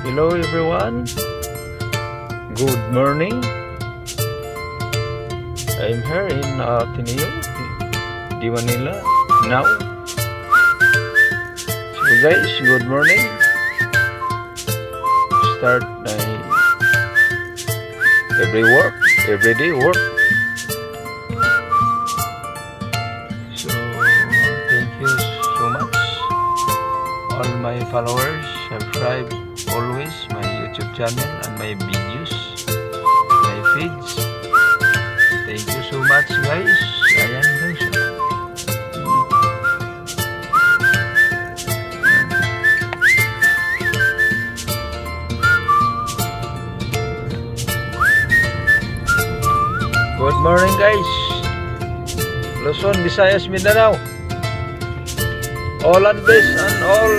Hello everyone, good morning. I'm here in Ateneo, Di Manila now. So guys, good morning. Start my everyday work. So thank you so much all my followers, subscribe always my YouTube channel and my videos, my feeds. Thank you so much guys. Ayan guys. Good morning guys. Luzon, Visayas, Mindanao. All and best and all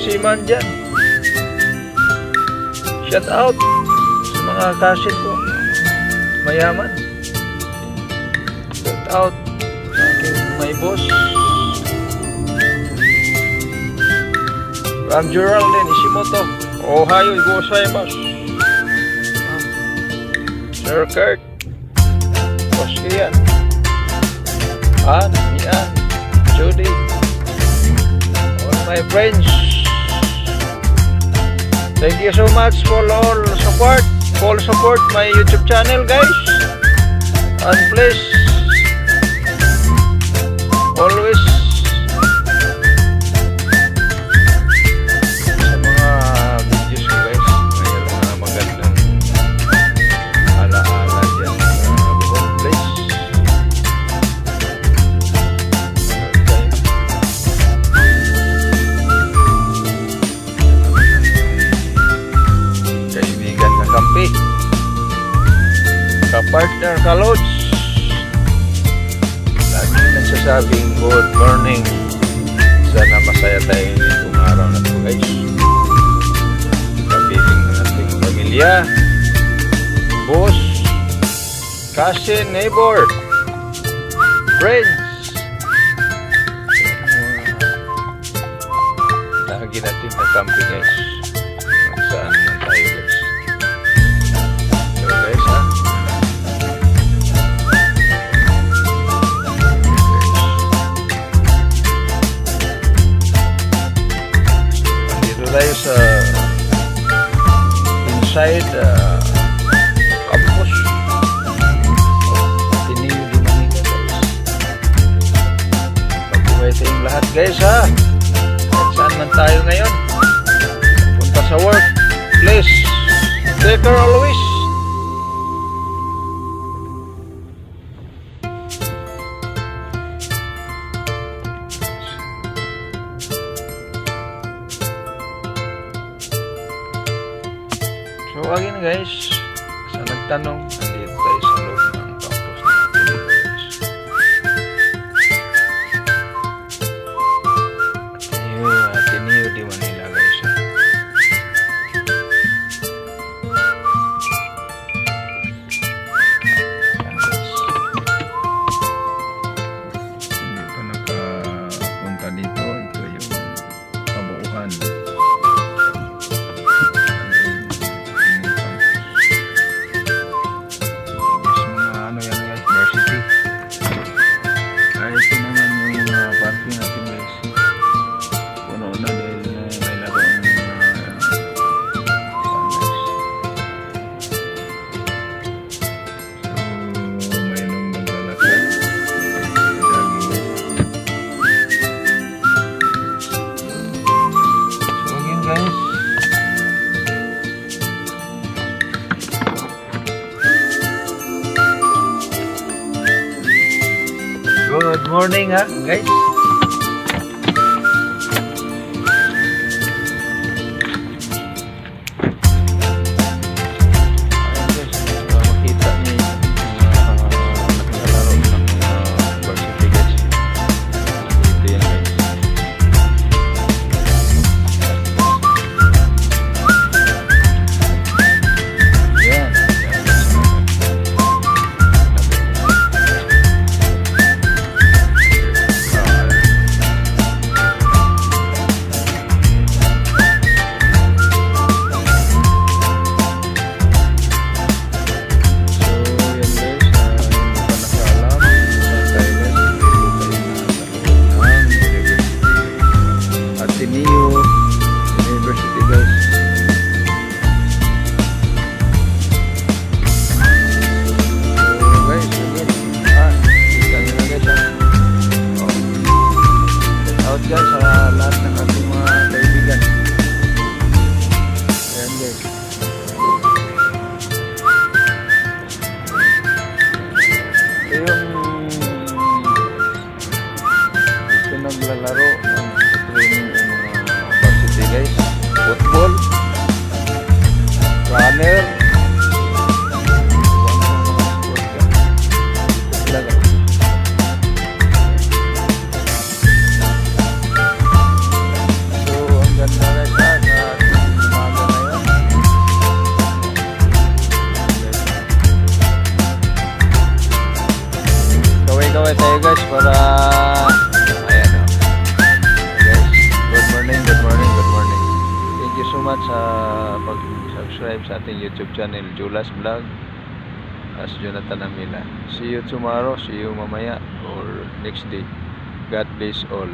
seaman dyan. Shout out sa mga kasit ko, mayaman. Shout out sa aking my boss Ram Geraldine Ishimoto, Ohio, Gozaimasu. Sir Kurt, boss Kian, Ian, Judy, all my friends. Thank you so much for all support my YouTube channel guys, and please always sa mga videos ko guys, mayroon mga magandang alaala dyan sa buong place. Kaibigan na kampi, kapartner, kalods, lagi nagsasabing good morning. Sana masaya tayo itong araw na ito guys. Kapiling ng ating pamilya, boss, cousin, neighbor, friends. Lagi natin na kampi guys. Saan man tayo guys. So guys ha, nandito tayo sa inside campus Ateneo Di Manila guys. Mabuhay tayong lahat guys ha, at saan man tayo ngayon, punta sa work, please take care always. So again guys, sa nagtanong, nandito tayo sa loob ng campus natin guys. Ateneo Di Manila guys. Hindi pa nakapunta dito. Ito yung kabuuan. Mga ano yan guys, varsity. Ito naman yung parking natin guys. Puno na dahil may laro ang guys. So mayroong maglalakad. So again guys, good morning ha guys. Ayan guys, makita niyo yung naglalaro ng varsity guys. Ito yan guys. Yan. out dyan sa lahat ng ating mga kaibigan. Ayan guys. Ito yung gusto naglalaro ng training ng mga varsity guys. Football, runner, talaga. So, ang ganda na siya sa umaga ngayon. Kaway-kaway tayo guys para ayan o. Guys, good morning, good morning, good morning. Thank you so much sa pag-subscribe sa ating YouTube channel, Julas Vlog as Jonathan Amila. See you tomorrow, see you mamaya or next day. God bless all.